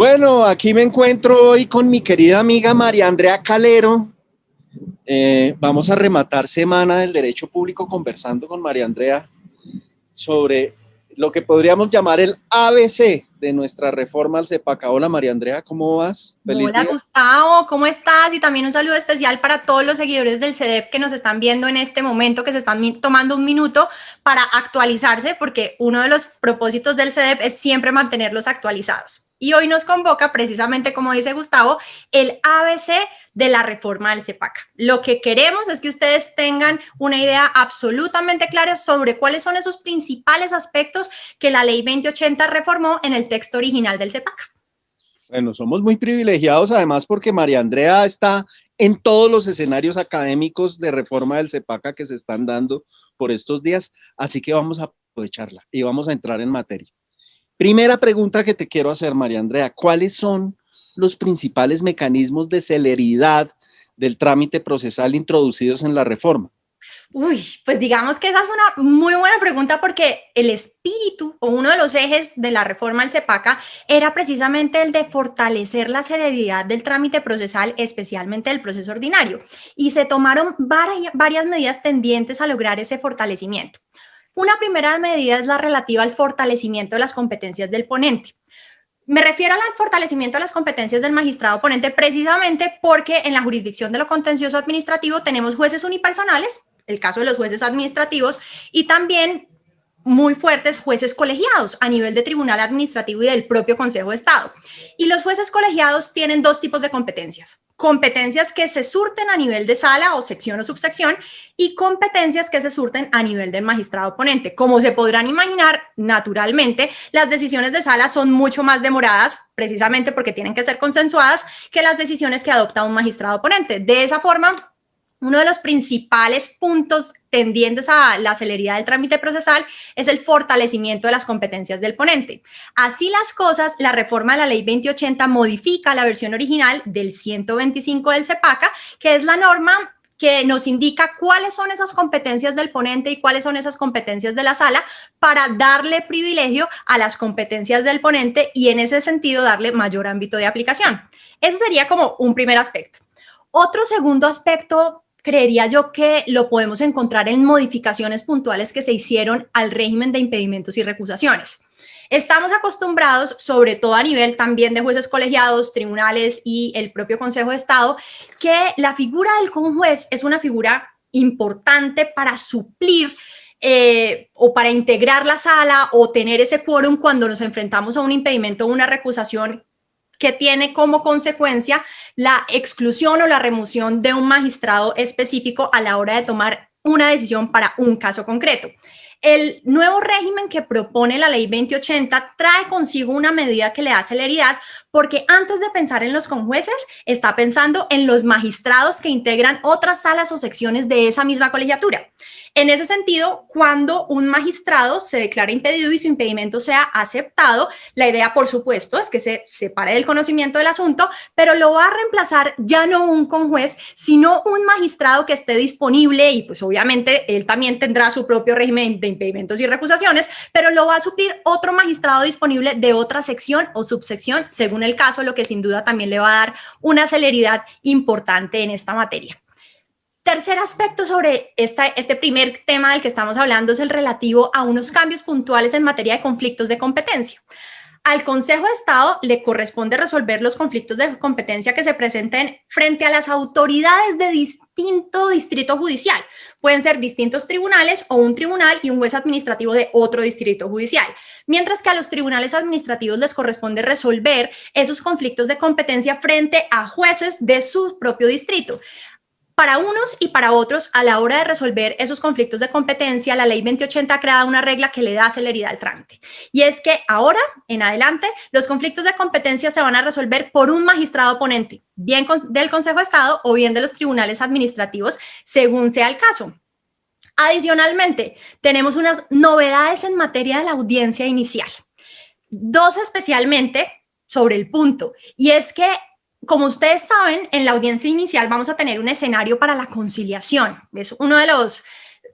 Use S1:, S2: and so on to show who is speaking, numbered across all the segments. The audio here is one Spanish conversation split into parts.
S1: Bueno, aquí me encuentro hoy con mi querida amiga María Andrea Calero. Vamos a rematar Semana del Derecho Público conversando con María Andrea sobre lo que podríamos llamar el ABC de nuestra reforma al CEPACA. Hola María Andrea, ¿cómo vas? Feliz
S2: Hola
S1: día.
S2: Gustavo, ¿cómo estás? Y también un saludo especial para todos los seguidores del CEDEP que nos están viendo en este momento, que se están tomando un minuto para actualizarse, porque uno de los propósitos del CEDEP es siempre mantenerlos actualizados. Y hoy nos convoca precisamente, como dice Gustavo, el ABC de la reforma del CEPACA. Lo que queremos es que ustedes tengan una idea absolutamente clara sobre cuáles son esos principales aspectos que la ley 2080 reformó en el texto original del CEPACA.
S1: Bueno, somos muy privilegiados además porque María Andrea está en todos los escenarios académicos de reforma del CEPACA que se están dando por estos días, así que vamos a aprovecharla y vamos a entrar en materia. Primera pregunta que te quiero hacer, María Andrea, ¿cuáles son los principales mecanismos de celeridad del trámite procesal introducidos en la reforma?
S2: Uy, pues digamos que esa es una muy buena pregunta porque el espíritu o uno de los ejes de la reforma del CEPACA era precisamente el de fortalecer la celeridad del trámite procesal, especialmente del proceso ordinario. Y se tomaron varias medidas tendientes a lograr ese fortalecimiento. Una primera medida es la relativa al fortalecimiento de las competencias del ponente. Me refiero al fortalecimiento de las competencias del magistrado ponente precisamente porque en la jurisdicción de lo contencioso administrativo tenemos jueces unipersonales, el caso de los jueces administrativos, y también muy fuertes jueces colegiados a nivel de tribunal administrativo y del propio Consejo de Estado. Y los jueces colegiados tienen dos tipos de competencias. Competencias que se surten a nivel de sala o sección o subsección y competencias que se surten a nivel del magistrado ponente. Como se podrán imaginar, naturalmente, las decisiones de sala son mucho más demoradas, precisamente porque tienen que ser consensuadas, que las decisiones que adopta un magistrado ponente. De esa forma, uno de los principales puntos tendientes a la celeridad del trámite procesal es el fortalecimiento de las competencias del ponente. Así las cosas, la reforma de la ley 2080 modifica la versión original del 125 del CEPACA, que es la norma que nos indica cuáles son esas competencias del ponente y cuáles son esas competencias de la sala para darle privilegio a las competencias del ponente y en ese sentido darle mayor ámbito de aplicación. Ese sería como un primer aspecto. Otro segundo aspecto creería yo que lo podemos encontrar en modificaciones puntuales que se hicieron al régimen de impedimentos y recusaciones. Estamos acostumbrados, sobre todo a nivel también de jueces colegiados, tribunales y el propio Consejo de Estado, que la figura del conjuez es una figura importante para suplir o para integrar la sala o tener ese quórum cuando nos enfrentamos a un impedimento o una recusación que tiene como consecuencia la exclusión o la remoción de un magistrado específico a la hora de tomar una decisión para un caso concreto. El nuevo régimen que propone la ley 2080 trae consigo una medida que le da celeridad porque antes de pensar en los conjueces, está pensando en los magistrados que integran otras salas o secciones de esa misma colegiatura. En ese sentido, cuando un magistrado se declara impedido y su impedimento sea aceptado, la idea, por supuesto, es que se separe del conocimiento del asunto, pero lo va a reemplazar ya no un conjuez, sino un magistrado que esté disponible y pues obviamente él también tendrá su propio régimen de impedimentos y recusaciones, pero lo va a suplir otro magistrado disponible de otra sección o subsección, según el caso, lo que sin duda también le va a dar una celeridad importante en esta materia. Tercer aspecto sobre este primer tema del que estamos hablando es el relativo a unos cambios puntuales en materia de conflictos de competencia. Al Consejo de Estado le corresponde resolver los conflictos de competencia que se presenten frente a las autoridades de distinto distrito judicial. Pueden ser distintos tribunales o un tribunal y un juez administrativo de otro distrito judicial. Mientras que a los tribunales administrativos les corresponde resolver esos conflictos de competencia frente a jueces de su propio distrito. Para unos y para otros, a la hora de resolver esos conflictos de competencia, la ley 2080 ha creado una regla que le da celeridad al trámite. Y es que ahora, en adelante, los conflictos de competencia se van a resolver por un magistrado ponente, bien del Consejo de Estado o bien de los tribunales administrativos, según sea el caso. Adicionalmente, tenemos unas novedades en materia de la audiencia inicial. Dos especialmente sobre el punto, y es que como ustedes saben, en la audiencia inicial vamos a tener un escenario para la conciliación. Es uno de los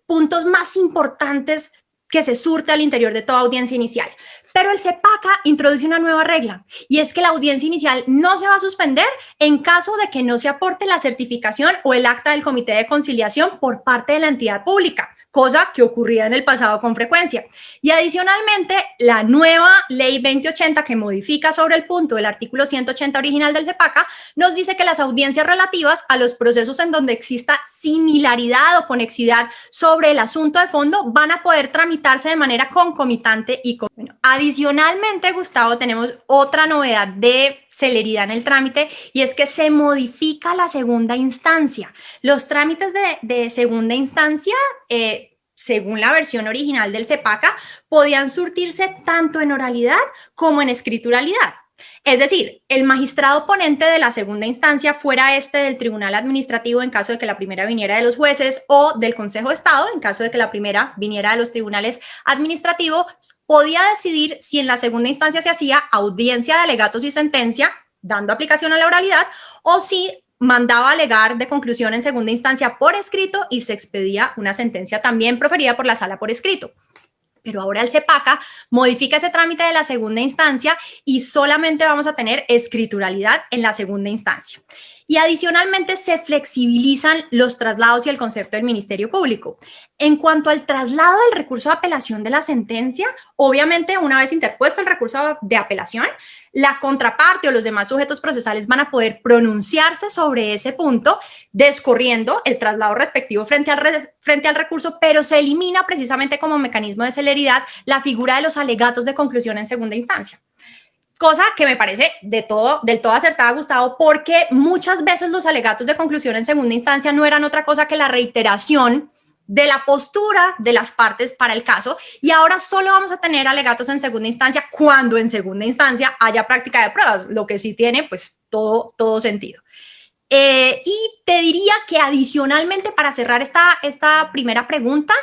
S2: puntos más importantes que se surte al interior de toda audiencia inicial. Pero el CEPACA introduce una nueva regla y es que la audiencia inicial no se va a suspender en caso de que no se aporte la certificación o el acta del comité de conciliación por parte de la entidad pública, cosa que ocurría en el pasado con frecuencia. Y adicionalmente, la nueva ley 2080 que modifica sobre el punto del artículo 180 original del CEPACA nos dice que las audiencias relativas a los procesos en donde exista similaridad o conexidad sobre el asunto de fondo van a poder tramitarse de manera concomitante y bueno, adicionalmente, Gustavo, tenemos otra novedad de celeridad en el trámite y es que se modifica la segunda instancia. Los trámites de segunda instancia, según la versión original del CEPACA, podían surtirse tanto en oralidad como en escrituralidad. Es decir, el magistrado ponente de la segunda instancia, fuera este del Tribunal Administrativo en caso de que la primera viniera de los jueces o del Consejo de Estado en caso de que la primera viniera de los tribunales administrativos, podía decidir si en la segunda instancia se hacía audiencia de alegatos y sentencia, dando aplicación a la oralidad, o si mandaba alegar de conclusión en segunda instancia por escrito y se expedía una sentencia también proferida por la sala por escrito. Pero ahora el CEPACA modifica ese trámite de la segunda instancia y solamente vamos a tener escrituralidad en la segunda instancia. Y adicionalmente se flexibilizan los traslados y el concepto del Ministerio Público. En cuanto al traslado del recurso de apelación de la sentencia, obviamente una vez interpuesto el recurso de apelación, la contraparte o los demás sujetos procesales van a poder pronunciarse sobre ese punto, descorriendo el traslado respectivo frente al recurso, pero se elimina precisamente como mecanismo de celeridad la figura de los alegatos de conclusión en segunda instancia. Cosa que me parece del todo acertada, Gustavo, porque muchas veces los alegatos de conclusión en segunda instancia no eran otra cosa que la reiteración de la postura de las partes para el caso, y ahora solo vamos a tener alegatos en segunda instancia cuando en segunda instancia haya práctica de pruebas, lo que sí tiene pues todo sentido. Y te diría que adicionalmente, para cerrar esta primera pregunta,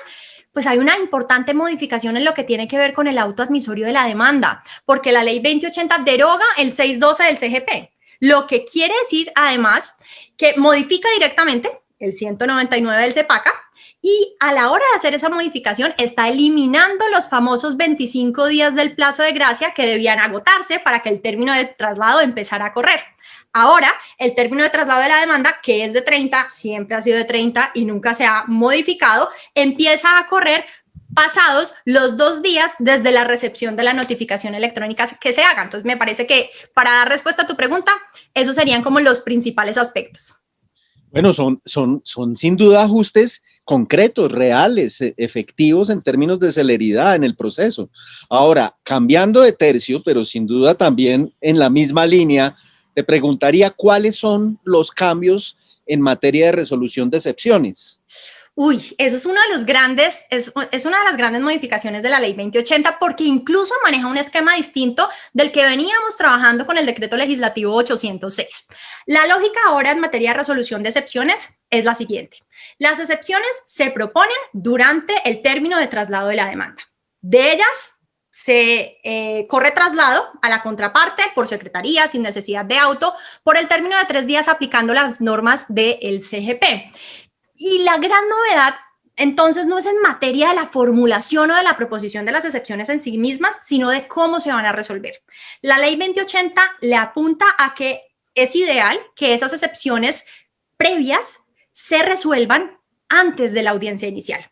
S2: pues hay una importante modificación en lo que tiene que ver con el auto admisorio de la demanda, porque la ley 2080 deroga el 612 del CGP, lo que quiere decir además que modifica directamente el 199 del CEPACA y a la hora de hacer esa modificación está eliminando los famosos 25 días del plazo de gracia que debían agotarse para que el término del traslado empezara a correr. Ahora, el término de traslado de la demanda, que es de 30, siempre ha sido de 30 y nunca se ha modificado, empieza a correr pasados los 2 días desde la recepción de la notificación electrónica que se haga. Entonces, me parece que para dar respuesta a tu pregunta, esos serían como los principales aspectos.
S1: Bueno, son sin duda ajustes concretos, reales, efectivos en términos de celeridad en el proceso. Ahora, cambiando de tercio, pero sin duda también en la misma línea, te preguntaría cuáles son los cambios en materia de resolución de excepciones.
S2: Uy, eso es uno de los grandes, es una de las grandes modificaciones de la ley 2080 porque incluso maneja un esquema distinto del que veníamos trabajando con el decreto legislativo 806. La lógica ahora en materia de resolución de excepciones es la siguiente. Las excepciones se proponen durante el término de traslado de la demanda. De ellas, se corre traslado a la contraparte por secretaría sin necesidad de auto por el término de 3 días aplicando las normas del CGP. Y la gran novedad, entonces, no es en materia de la formulación o de la proposición de las excepciones en sí mismas, sino de cómo se van a resolver. La ley 2080 le apunta a que es ideal que esas excepciones previas se resuelvan antes de la audiencia inicial.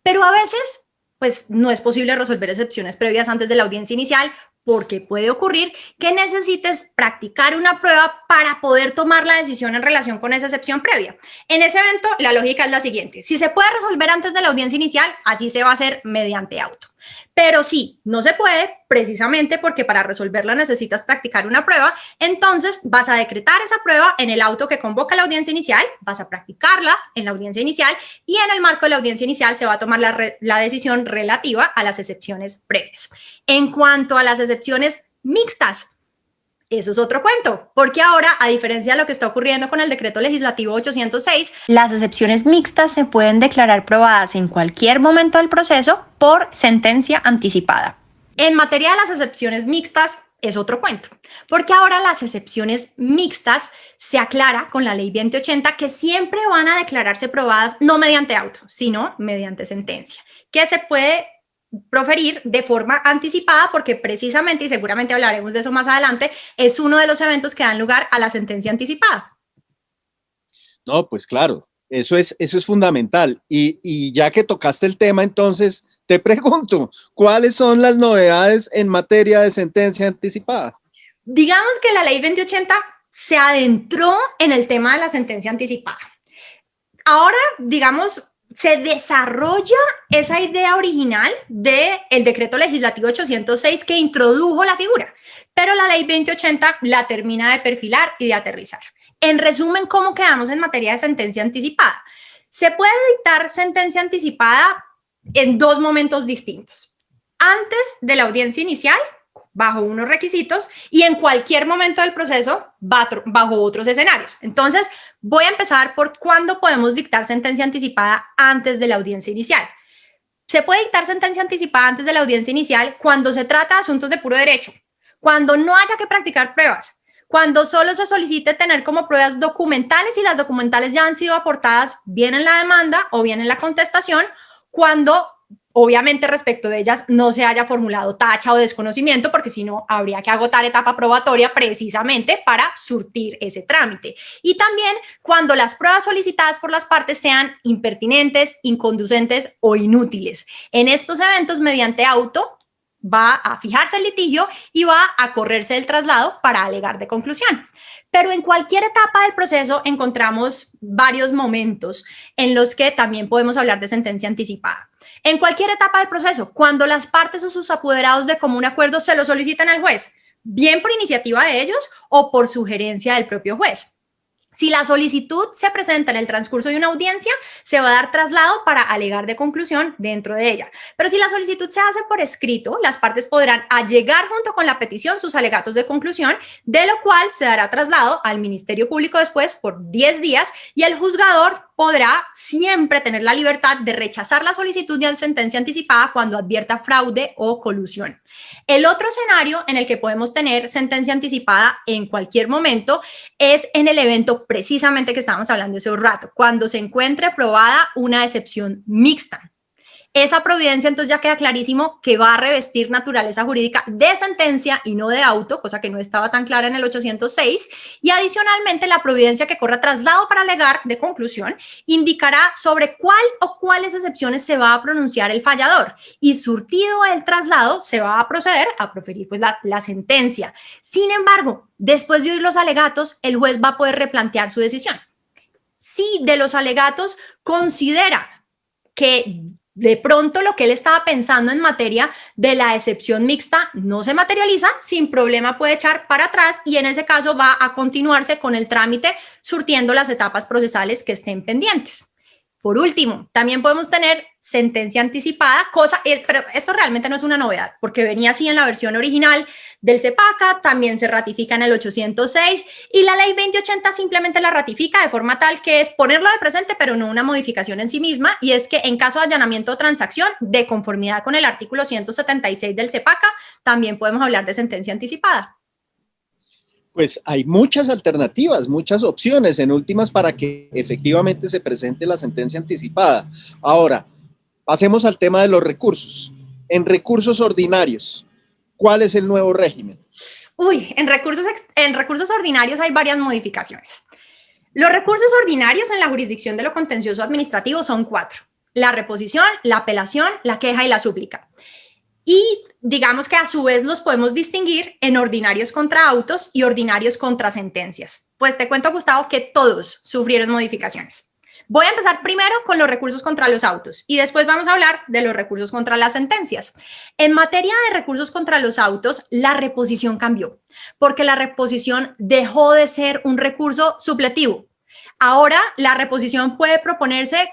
S2: Pero a veces, pues, no es posible resolver excepciones previas antes de la audiencia inicial porque puede ocurrir que necesites practicar una prueba para poder tomar la decisión en relación con esa excepción previa. En ese evento, la lógica es la siguiente. Si se puede resolver antes de la audiencia inicial, así se va a hacer mediante auto. Pero si no se puede, precisamente porque para resolverla necesitas practicar una prueba, entonces vas a decretar esa prueba en el auto que convoca la audiencia inicial, vas a practicarla en la audiencia inicial y en el marco de la audiencia inicial se va a tomar la decisión relativa a las excepciones previas. En cuanto a las excepciones mixtas, eso es otro cuento, porque ahora, a diferencia de lo que está ocurriendo con el decreto legislativo 806, las excepciones mixtas se pueden declarar probadas en cualquier momento del proceso por sentencia anticipada. En materia de las excepciones mixtas, es otro cuento, porque ahora las excepciones mixtas se aclara con la ley 2080 que siempre van a declararse probadas no mediante auto, sino mediante sentencia, que se puede proferir de forma anticipada porque precisamente, y seguramente hablaremos de eso más adelante, es uno de los eventos que dan lugar a la sentencia anticipada.
S1: No, pues claro, eso es fundamental. Y ya que tocaste el tema, entonces te pregunto, ¿cuáles son las novedades en materia de sentencia anticipada?
S2: Digamos que la ley 2080 se adentró en el tema de la sentencia anticipada. Ahora, digamos, se desarrolla esa idea original del decreto legislativo 806 que introdujo la figura, pero la ley 2080 la termina de perfilar y de aterrizar. En resumen, ¿cómo quedamos en materia de sentencia anticipada? Se puede dictar sentencia anticipada en dos momentos distintos. Antes de la audiencia inicial, bajo unos requisitos, y en cualquier momento del proceso, bajo otros escenarios. Entonces, voy a empezar por cuándo podemos dictar sentencia anticipada antes de la audiencia inicial. Se puede dictar sentencia anticipada antes de la audiencia inicial cuando se trata de asuntos de puro derecho, cuando no haya que practicar pruebas, cuando solo se solicite tener como pruebas documentales y las documentales ya han sido aportadas bien en la demanda o bien en la contestación, cuando obviamente respecto de ellas no se haya formulado tacha o desconocimiento, porque si no habría que agotar etapa probatoria precisamente para surtir ese trámite. Y también cuando las pruebas solicitadas por las partes sean impertinentes, inconducentes o inútiles. En estos eventos, mediante auto, va a fijarse el litigio y va a correrse el traslado para alegar de conclusión. Pero en cualquier etapa del proceso encontramos varios momentos en los que también podemos hablar de sentencia anticipada. En cualquier etapa del proceso, cuando las partes o sus apoderados de común acuerdo se lo solicitan al juez, bien por iniciativa de ellos o por sugerencia del propio juez. Si la solicitud se presenta en el transcurso de una audiencia, se va a dar traslado para alegar de conclusión dentro de ella. Pero si la solicitud se hace por escrito, las partes podrán allegar junto con la petición sus alegatos de conclusión, de lo cual se dará traslado al Ministerio Público después por 10 días y el juzgador podrá siempre tener la libertad de rechazar la solicitud de sentencia anticipada cuando advierta fraude o colusión. El otro escenario en el que podemos tener sentencia anticipada en cualquier momento es en el evento precisamente que estábamos hablando hace un rato, cuando se encuentre probada una excepción mixta. Esa providencia entonces ya queda clarísimo que va a revestir naturaleza jurídica de sentencia y no de auto, cosa que no estaba tan clara en el 806, y adicionalmente la providencia que corra traslado para alegar de conclusión indicará sobre cuál o cuáles excepciones se va a pronunciar el fallador y surtido el traslado se va a proceder a proferir pues la sentencia. Sin embargo, después de oír los alegatos, el juez va a poder replantear su decisión. Si de los alegatos considera que de pronto lo que él estaba pensando en materia de la excepción mixta no se materializa, sin problema puede echar para atrás y en ese caso va a continuarse con el trámite surtiendo las etapas procesales que estén pendientes. Por último, también podemos tener sentencia anticipada, pero esto realmente no es una novedad, porque venía así en la versión original del CEPACA, también se ratifica en el 806 y la ley 2080 simplemente la ratifica de forma tal que es ponerlo de presente, pero no una modificación en sí misma, y es que en caso de allanamiento o transacción, de conformidad con el artículo 176 del CEPACA, también podemos hablar de sentencia anticipada.
S1: Pues hay muchas alternativas, muchas opciones, en últimas, para que efectivamente se presente la sentencia anticipada. Ahora, pasemos al tema de los recursos. En recursos ordinarios, ¿cuál es el nuevo régimen?
S2: En recursos ordinarios hay varias modificaciones. Los recursos ordinarios en la jurisdicción de lo contencioso administrativo son 4. La reposición, la apelación, la queja y la súplica. Y digamos que a su vez los podemos distinguir en ordinarios contra autos y ordinarios contra sentencias. Pues te cuento, Gustavo, que todos sufrieron modificaciones. Voy a empezar primero con los recursos contra los autos y después vamos a hablar de los recursos contra las sentencias. En materia de recursos contra los autos, la reposición cambió, porque la reposición dejó de ser un recurso supletivo. Ahora la reposición puede proponerse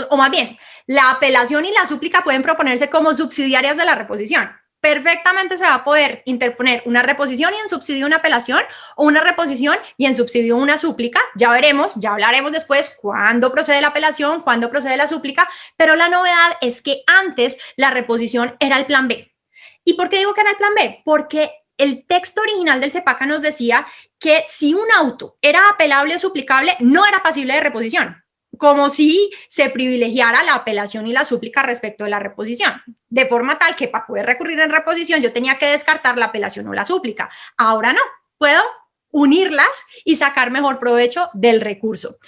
S2: o más bien, la apelación y la súplica pueden proponerse como subsidiarias de la reposición. Perfectamente se va a poder interponer una reposición y en subsidio una apelación o una reposición y en subsidio una súplica. Ya veremos, ya hablaremos después cuándo procede la apelación, cuándo procede la súplica, pero la novedad es que antes la reposición era el plan B. ¿Y por qué digo que era el plan B? Porque el texto original del CEPACA nos decía que si un auto era apelable o suplicable, no era pasible de reposición. como si se privilegiara la apelación y la súplica respecto de la reposición, de forma tal que para poder recurrir en reposición yo tenía que descartar la apelación o la súplica. Ahora no, puedo unirlas y sacar mejor provecho del recurso.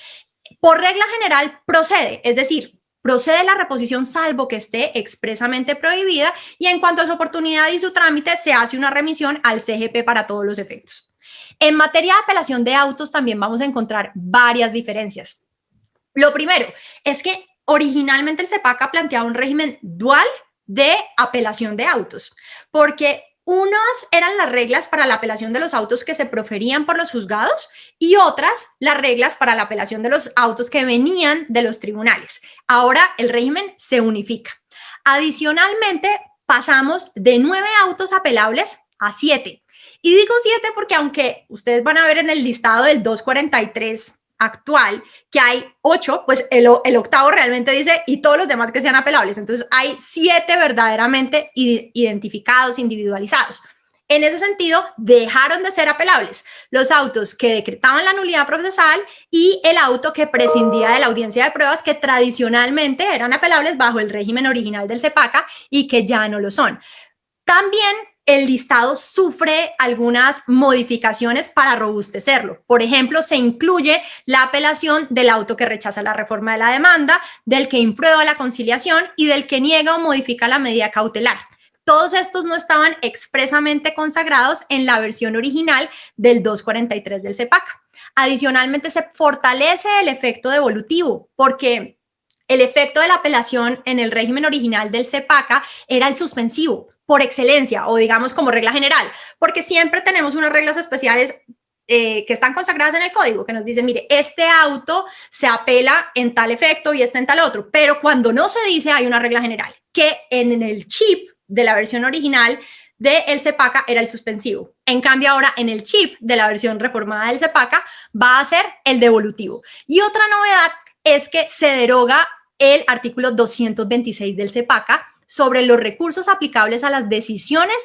S2: Por regla general procede, es decir, procede la reposición salvo que esté expresamente prohibida, y en cuanto a su oportunidad y su trámite se hace una remisión al CGP para todos los efectos. En materia de apelación de autos también vamos a encontrar varias diferencias. Lo primero es que originalmente el CEPACA planteaba un régimen dual de apelación de autos, porque unas eran las reglas para la apelación de los autos que se proferían por los juzgados y otras las reglas para la apelación de los autos que venían de los tribunales. Ahora el régimen se unifica. Adicionalmente, pasamos de 9 autos apelables a 7. Y digo 7 porque aunque ustedes van a ver en el listado del 243 actual que hay 8, pues el octavo realmente dice y todos los demás que sean apelables. Entonces hay 7 verdaderamente identificados, individualizados. En ese sentido, dejaron de ser apelables los autos que decretaban la nulidad procesal y el auto que prescindía de la audiencia de pruebas, que tradicionalmente eran apelables bajo el régimen original del CEPACA y que ya no lo son. También el listado sufre algunas modificaciones para robustecerlo. Por ejemplo, se incluye la apelación del auto que rechaza la reforma de la demanda, del que imprueba la conciliación y del que niega o modifica la medida cautelar. Todos estos no estaban expresamente consagrados en la versión original del 243 del CEPACA. Adicionalmente, se fortalece el efecto devolutivo, porque el efecto de la apelación en el régimen original del CEPACA era el suspensivo por excelencia, o digamos como regla general, porque siempre tenemos unas reglas especiales que están consagradas en el código, que nos dicen, mire, este auto se apela en tal efecto y este en tal otro, pero cuando no se dice hay una regla general, que en el chip de la versión original del CEPACA era el suspensivo. En cambio, ahora en el chip de la versión reformada del CEPACA va a ser el devolutivo. Y otra novedad es que se deroga el artículo 226 del CEPACA sobre los recursos aplicables a las decisiones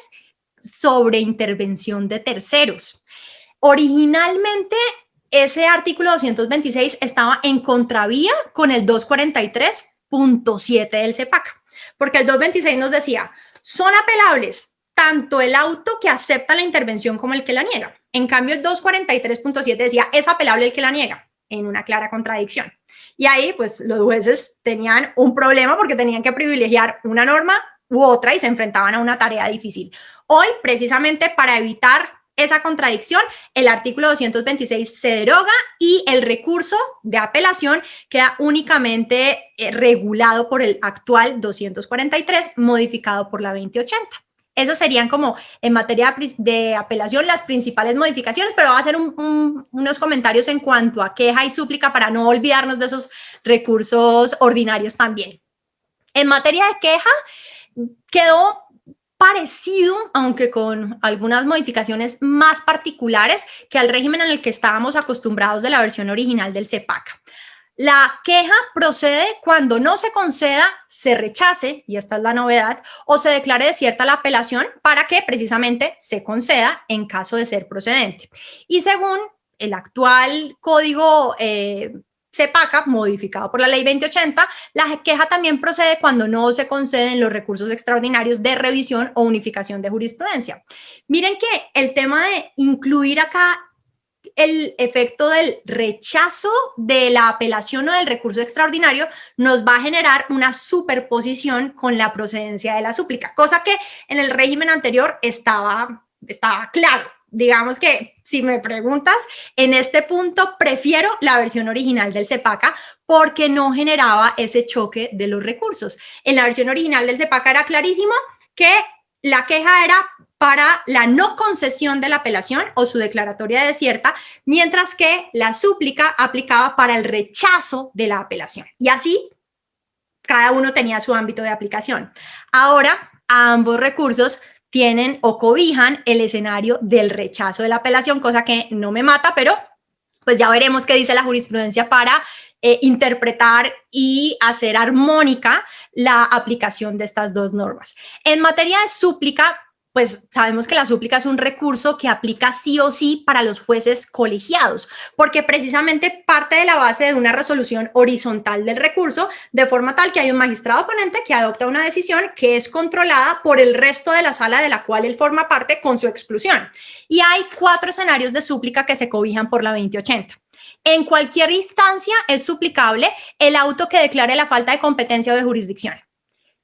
S2: sobre intervención de terceros. Originalmente, ese artículo 226 estaba en contravía con el 243.7 del CEPACA, porque el 226 nos decía, son apelables tanto el auto que acepta la intervención como el que la niega. En cambio, el 243.7 decía, es apelable el que la niega, en una clara contradicción. Y ahí, pues, los jueces tenían un problema porque tenían que privilegiar una norma u otra y se enfrentaban a una tarea difícil. Hoy, precisamente para evitar esa contradicción, el artículo 226 se deroga y el recurso de apelación queda únicamente regulado por el actual 243, modificado por la 2080. Esas serían como en materia de apelación las principales modificaciones, pero voy a hacer unos comentarios en cuanto a queja y súplica para no olvidarnos de esos recursos ordinarios también. En materia de queja, quedó parecido, aunque con algunas modificaciones más particulares que al régimen en el que estábamos acostumbrados de la versión original del CEPACA. La queja procede cuando no se conceda, se rechace, y esta es la novedad, o se declare desierta la apelación para que precisamente se conceda en caso de ser procedente. Y según el actual código CEPACA, modificado por la ley 2080, la queja también procede cuando no se conceden los recursos extraordinarios de revisión o unificación de jurisprudencia. Miren que el tema de incluir acá el efecto del rechazo de la apelación o del recurso extraordinario nos va a generar una superposición con la procedencia de la súplica, cosa que en el régimen anterior estaba claro. Digamos que si me preguntas, en este punto prefiero la versión original del CEPACA porque no generaba ese choque de los recursos. En la versión original del CEPACA era clarísimo que la queja era para la no concesión de la apelación o su declaratoria desierta, mientras que la súplica aplicaba para el rechazo de la apelación. Y así, cada uno tenía su ámbito de aplicación. Ahora, ambos recursos tienen o cobijan el escenario del rechazo de la apelación, cosa que no me mata, pero pues ya veremos qué dice la jurisprudencia para interpretar y hacer armónica la aplicación de estas dos normas. En materia de súplica, pues sabemos que la súplica es un recurso que aplica sí o sí para los jueces colegiados, porque precisamente parte de la base de una resolución horizontal del recurso, de forma tal que hay un magistrado ponente que adopta una decisión que es controlada por el resto de la sala de la cual él forma parte con su exclusión. Y hay 4 escenarios de súplica que se cobijan por la 2080. En cualquier instancia es suplicable el auto que declare la falta de competencia o de jurisdicción.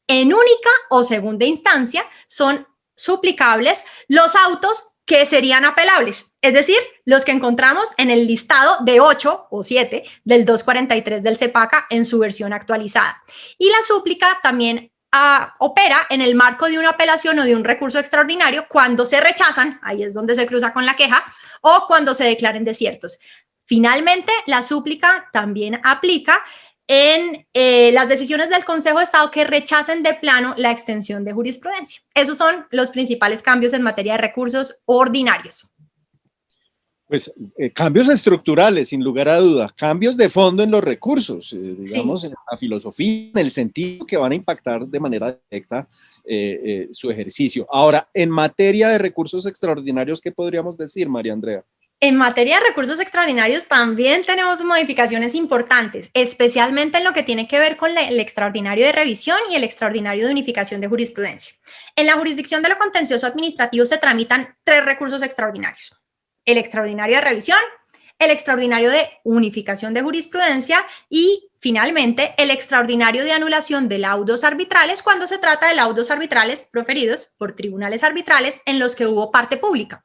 S2: En única o segunda instancia son suplicables los autos que serían apelables, es decir, los que encontramos en el listado de 8 o 7 del 243 del CEPACA en su versión actualizada. Y la súplica también opera en el marco de una apelación o de un recurso extraordinario cuando se rechazan, ahí es donde se cruza con la queja, o cuando se declaren desiertos. Finalmente, la súplica también aplica en las decisiones del Consejo de Estado que rechacen de plano la extensión de jurisprudencia. Esos son los principales cambios en materia de recursos ordinarios.
S1: Pues cambios estructurales, sin lugar a dudas, cambios de fondo en los recursos, digamos, sí, en la filosofía, en el sentido que van a impactar de manera directa su ejercicio. Ahora, en materia de recursos extraordinarios, ¿qué podríamos decir, María Andrea?
S2: En materia de recursos extraordinarios también tenemos modificaciones importantes, especialmente en lo que tiene que ver con el extraordinario de revisión y el extraordinario de unificación de jurisprudencia. En la jurisdicción de lo contencioso administrativo se tramitan 3 recursos extraordinarios: el extraordinario de revisión, el extraordinario de unificación de jurisprudencia y, finalmente, el extraordinario de anulación de laudos arbitrales cuando se trata de laudos arbitrales proferidos por tribunales arbitrales en los que hubo parte pública.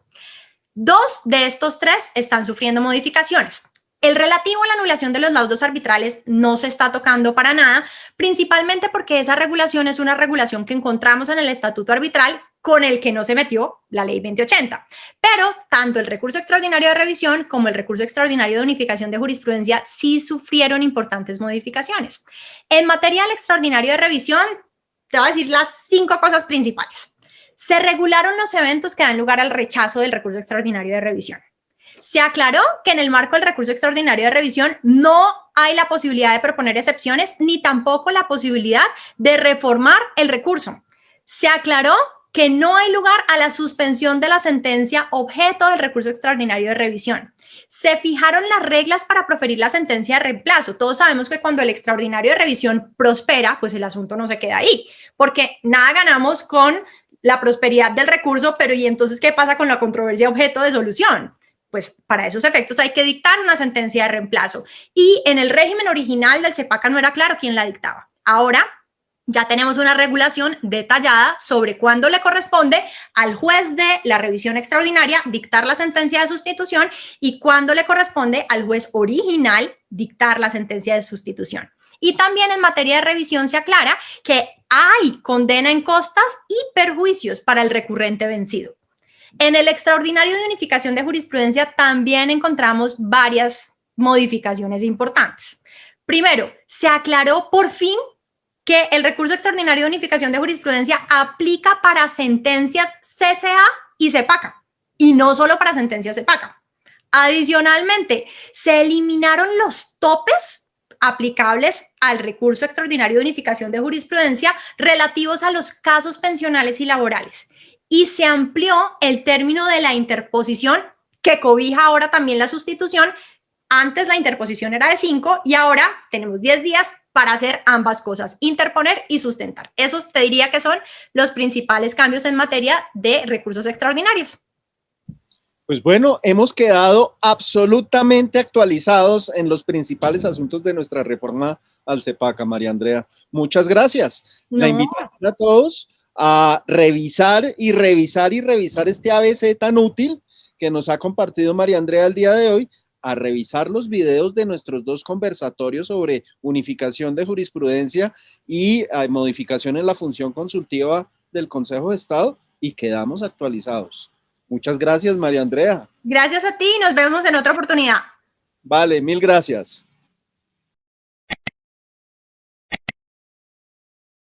S2: 2 de estos 3 están sufriendo modificaciones. El relativo a la anulación de los laudos arbitrales no se está tocando para nada, principalmente porque esa regulación es una regulación que encontramos en el Estatuto Arbitral con el que no se metió la Ley 2080. Pero tanto el recurso extraordinario de revisión como el recurso extraordinario de unificación de jurisprudencia sí sufrieron importantes modificaciones. En materia del extraordinario de revisión, te voy a decir las 5 cosas principales. Se regularon los eventos que dan lugar al rechazo del recurso extraordinario de revisión. Se aclaró que en el marco del recurso extraordinario de revisión no hay la posibilidad de proponer excepciones ni tampoco la posibilidad de reformar el recurso. Se aclaró que no hay lugar a la suspensión de la sentencia objeto del recurso extraordinario de revisión. Se fijaron las reglas para proferir la sentencia de reemplazo. Todos sabemos que cuando el extraordinario de revisión prospera, pues el asunto no se queda ahí, porque nada ganamos con la prosperidad del recurso, pero ¿y entonces qué pasa con la controversia objeto de solución? Pues para esos efectos hay que dictar una sentencia de reemplazo. Y en el régimen original del CEPACA no era claro quién la dictaba. Ahora ya tenemos una regulación detallada sobre cuándo le corresponde al juez de la revisión extraordinaria dictar la sentencia de sustitución y cuándo le corresponde al juez original dictar la sentencia de sustitución. Y también en materia de revisión se aclara que hay condena en costas y perjuicios para el recurrente vencido. En el extraordinario de unificación de jurisprudencia también encontramos varias modificaciones importantes. Primero, se aclaró por fin que el recurso extraordinario de unificación de jurisprudencia aplica para sentencias CCA y CEPACA, y no solo para sentencias CEPACA. Adicionalmente, se eliminaron los topes aplicables al recurso extraordinario de unificación de jurisprudencia relativos a los casos pensionales y laborales. Y se amplió el término de la interposición, que cobija ahora también la sustitución. Antes la interposición era de 5 y ahora tenemos 10 días para hacer ambas cosas, interponer y sustentar. Esos te diría que son los principales cambios en materia de recursos extraordinarios.
S1: Pues bueno, hemos quedado absolutamente actualizados en los principales asuntos de nuestra reforma al CEPACA, María Andrea. Muchas gracias. No. La invitación a todos a revisar y revisar y revisar este ABC tan útil que nos ha compartido María Andrea el día de hoy, a revisar los videos de nuestros 2 conversatorios sobre unificación de jurisprudencia y modificación en la función consultiva del Consejo de Estado y quedamos actualizados. Muchas gracias, María Andrea.
S2: Gracias a ti, nos vemos en otra oportunidad.
S1: Vale, mil gracias.